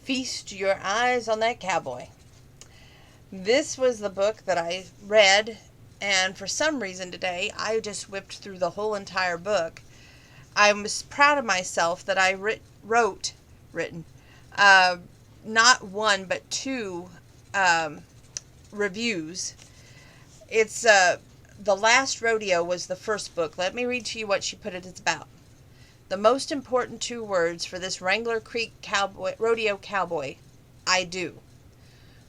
Feast your eyes on that cowboy. This was the book that I read, and for some reason today, I just whipped through the whole entire book. I was proud of myself that I written, uh, not one but two reviews. It's The Last Rodeo was the first book. Let me read to you what she put it's about. The most important two words for this Wrangler Creek rodeo cowboy: I do.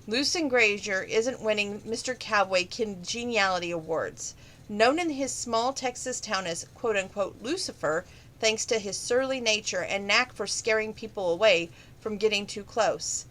Lucien Granger isn't winning Mr. Cowboy Congeniality Awards. Known in his small Texas town as quote-unquote Lucifer, thanks to his surly nature and knack for scaring people away from getting too close.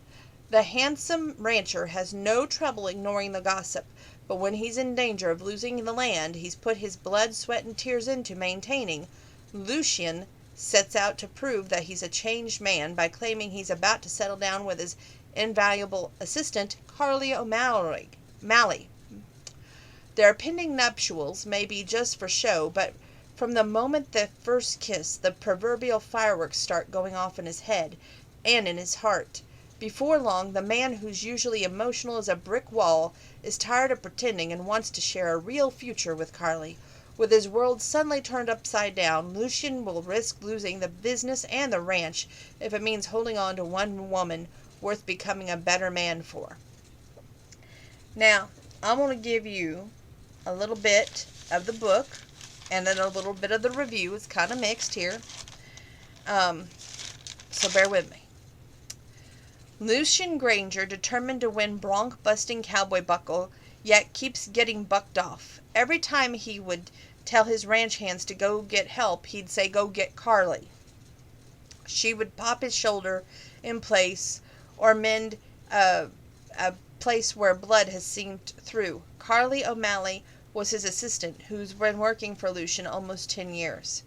The handsome rancher has no trouble ignoring the gossip, but when he's in danger of losing the land he's put his blood, sweat, and tears into maintaining, Lucien sets out to prove that he's a changed man by claiming he's about to settle down with his invaluable assistant, Carly O'Malley. Their pending nuptials may be just for show, but from the moment they first kiss, the proverbial fireworks start going off in his head and in his heart. Before long, the man who's usually emotional as a brick wall is tired of pretending and wants to share a real future with Carly. With his world suddenly turned upside down, Lucien will risk losing the business and the ranch if it means holding on to one woman worth becoming a better man for. Now, I'm going to give you a little bit of the book and then a little bit of the review. It's kind of mixed here. So bear with me. Lucien Granger, determined to win bronc-busting cowboy buckle, yet keeps getting bucked off. Every time he would tell his ranch hands to go get help, he'd say, "Go get Carly." She would pop his shoulder in place or mend a place where blood has seeped through. Carly O'Malley was his assistant, who's been working for Lucien almost 10 years.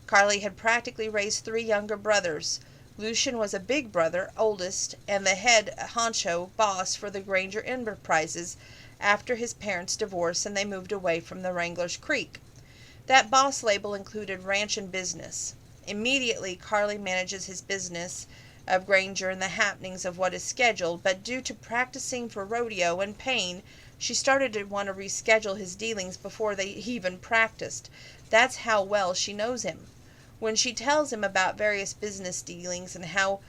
Carly had practically raised 3 younger brothers. Lucien was a big brother, oldest, and the head honcho boss for the Granger Enterprises after his parents' divorce and they moved away from the Wrangler's Creek. That boss label included ranch and business. Immediately, Carly manages his business of Granger and the happenings of what is scheduled, but due to practicing for rodeo and pain, she started to want to reschedule his dealings before they even practiced. That's how well she knows him. When she tells him about various business dealings and how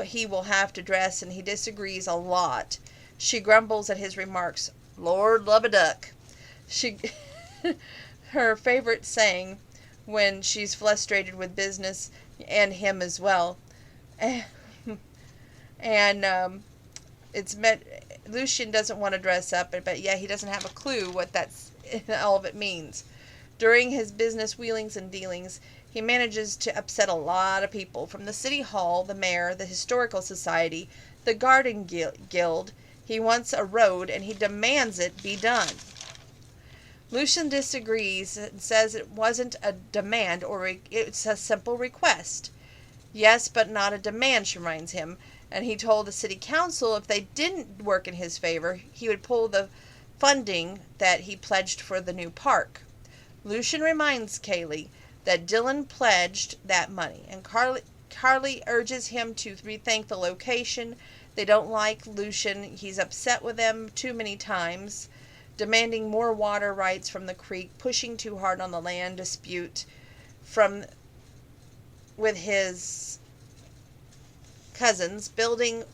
he will have to dress and he disagrees a lot, she grumbles at his remarks. Lord love a duck. Her favorite saying when she's frustrated with business and him as well. And it's meant Lucien doesn't want to dress up, but yeah, he doesn't have a clue what all of it means. During his business wheelings and dealings, he manages to upset a lot of people, from the city hall, the mayor, the historical society, the garden guild. He wants a road, and he demands it be done. Lucien disagrees and says it wasn't a demand, or it's a simple request. Yes, but not a demand, she reminds him, and he told the city council if they didn't work in his favor, he would pull the funding that he pledged for the new park. Lucien reminds Kaylee that Dylan pledged that money, and Carly urges him to rethink the location. They don't like Lucien. He's upset with them too many times, demanding more water rights from the creek, pushing too hard on the land dispute with his cousins, building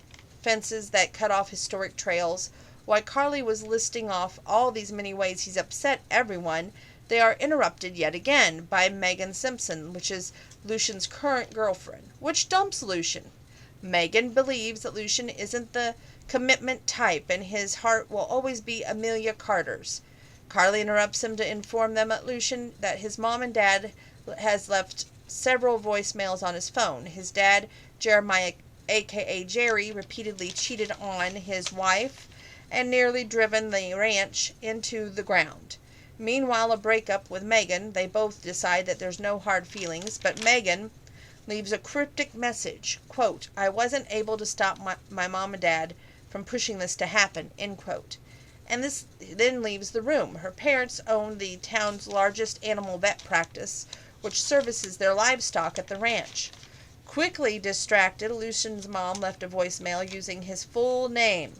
fences that cut off historic trails. While Carly was listing off all these many ways he's upset everyone, they are interrupted yet again by Megan Simpson, which is Lucien's current girlfriend, which dumps Lucien. Megan believes that Lucien isn't the commitment type and his heart will always be Amelia Carter's. Carly interrupts him to inform them at Lucien that his mom and dad has left several voicemails on his phone. His dad, Jeremiah, aka Jerry, repeatedly cheated on his wife and nearly driven the ranch into the ground. Meanwhile, a breakup with Megan. They both decide that there's no hard feelings, but Megan leaves a cryptic message, quote, "I wasn't able to stop my mom and dad from pushing this to happen," end quote. And this then leaves the room. Her parents own the town's largest animal vet practice, which services their livestock at the ranch. Quickly distracted, Lucian's mom left a voicemail using his full name,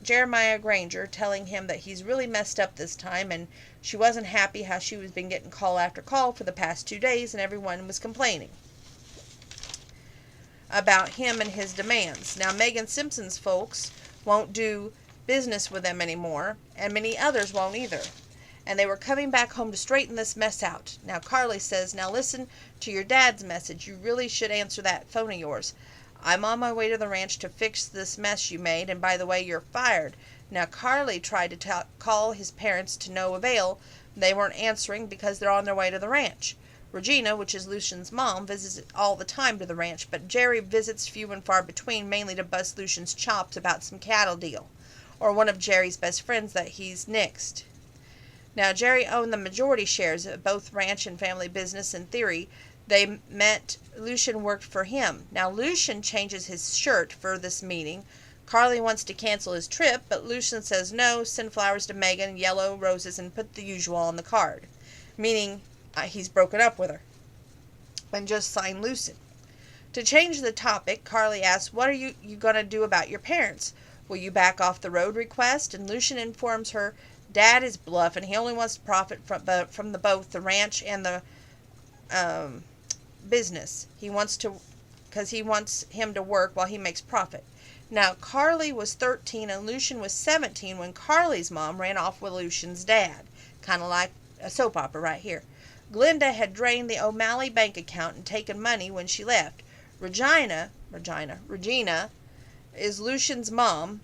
Jeremiah Granger, telling him that he's really messed up this time, and she wasn't happy how she was been getting call after call for the past 2 days, and everyone was complaining about him and his demands. Now, Megan Simpson's folks won't do business with them anymore, and many others won't either. And they were coming back home to straighten this mess out. Now, Carly says, now listen to your dad's message. You really should answer that phone of yours. I'm on my way to the ranch to fix this mess you made, and by the way, you're fired. Now, Carly tried to call his parents to no avail. They weren't answering because they're on their way to the ranch. Regina, which is Lucian's mom, visits all the time to the ranch, but Jerry visits few and far between, mainly to bust Lucian's chops about some cattle deal, or one of Jerry's best friends that he's nixed. Now, Jerry owned the majority shares of both ranch and family business in theory. They met Lucian worked for him. Now, Lucian changes his shirt for this meeting. Carly wants to cancel his trip, but Lucian says no, send flowers to Megan, yellow roses, and put the usual on the card. Meaning, he's broken up with her. And just sign Lucian. To change the topic, Carly asks, what are you going to do about your parents? Will you back off the road request? And Lucian informs her, Dad is bluff, and he only wants to profit from both the ranch and the business. He wants him to work while he makes profit. Now, Carly was 13 and Lucian was 17 when Carly's mom ran off with Lucian's dad. Kind of like a soap opera right here. Glenda had drained the O'Malley bank account and taken money when she left. Regina is Lucian's mom,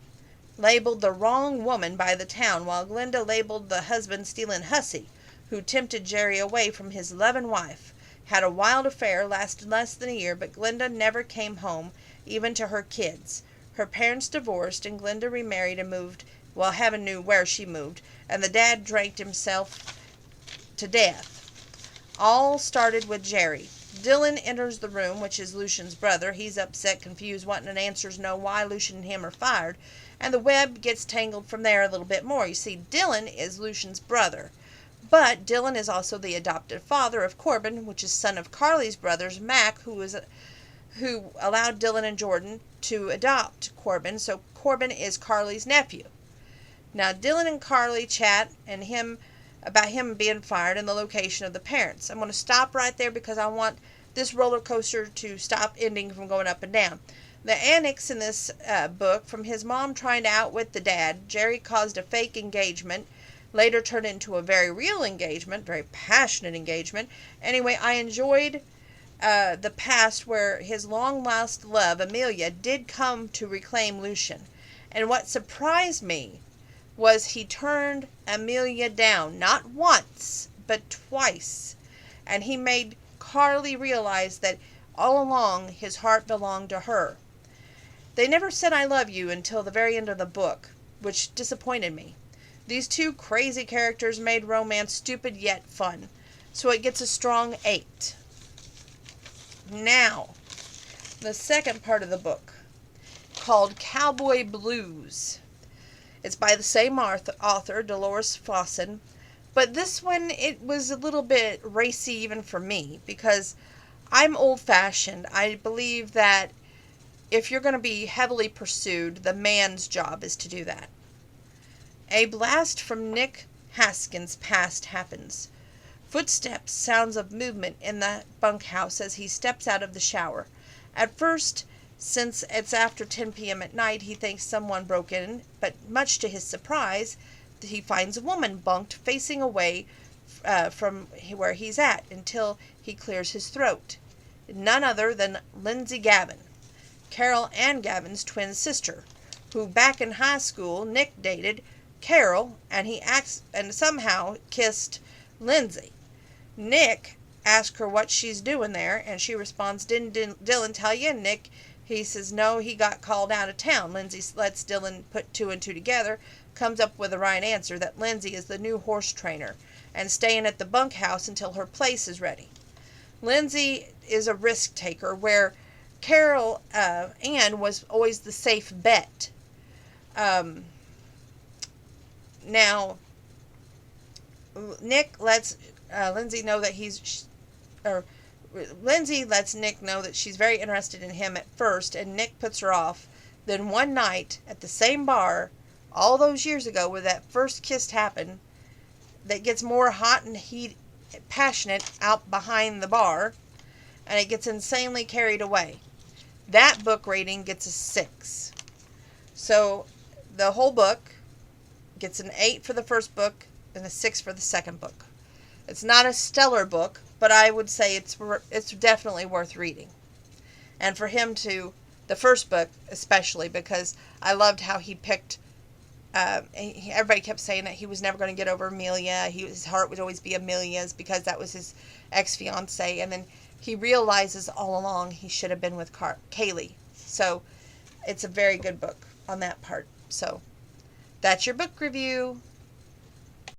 labeled the wrong woman by the town, while Glenda labeled the husband stealing hussy, who tempted Jerry away from his loving wife. Had a wild affair, lasted less than a year, but Glenda never came home, even to her kids. Her parents divorced, and Glenda remarried and moved, well, heaven knew where she moved, and the dad drank himself to death. All started with Jerry. Dylan enters the room, which is Lucian's brother. He's upset, confused, wanting an answer to know why Lucian and him are fired, and the web gets tangled from there a little bit more. You see, Dylan is Lucian's brother. But Dylan is also the adopted father of Corbin, which is son of Carly's brothers, Mac, who allowed Dylan and Jordan to adopt Corbin. So Corbin is Carly's nephew. Now, Dylan and Carly chat about him being fired and the location of the parents. I'm going to stop right there because I want this roller coaster to stop ending from going up and down. The annex in this book, from his mom trying to outwit the dad, Jerry caused a fake engagement, later turned into a very real engagement, very passionate engagement. Anyway, I enjoyed the past where his long-lost love, Amelia, did come to reclaim Lucian. And what surprised me was he turned Amelia down, not once, but twice. And he made Carly realize that all along his heart belonged to her. They never said I love you until the very end of the book, which disappointed me. These two crazy characters made romance stupid yet fun, so it gets a strong 8. Now, the second part of the book, called Cowboy Blues. It's by the same author, Delores Fossen, but this one, it was a little bit racy even for me, because I'm old-fashioned. I believe that if you're going to be heavily pursued, the man's job is to do that. A blast from Nick Haskins' past happens. Footsteps, sounds of movement in the bunkhouse as he steps out of the shower. At first, since it's after 10 p.m. at night, he thinks someone broke in, but much to his surprise, he finds a woman bunked facing away from where he's at until he clears his throat. None other than Lindsay Gavin, Carol and Gavin's twin sister, who back in high school Nick dated Carol, and he somehow kissed Lindsay. Nick asks her what she's doing there, and she responds, "Didn't Dylan tell you?" Nick, he says, "No, he got called out of town." Lindsay lets Dylan put 2 and 2 together, comes up with the right answer, that Lindsay is the new horse trainer, and staying at the bunkhouse until her place is ready. Lindsay is a risk taker, where Carol Ann was always the safe bet. Now, Nick lets Lindsay know that Lindsay lets Nick know that she's very interested in him at first, and Nick puts her off. Then one night at the same bar, all those years ago where that first kiss happened, that gets more hot and passionate out behind the bar, and it gets insanely carried away. That book rating gets a 6. So the whole book gets an 8 for the first book and a 6 for the second book. It's not a stellar book, but I would say it's definitely worth reading. And for him to, the first book especially, because I loved how he picked, everybody kept saying that he was never going to get over Amelia. His heart would always be Amelia's because that was his ex-fiancée. And then he realizes all along he should have been with Kaylee. So it's a very good book on that part. So that's your book review.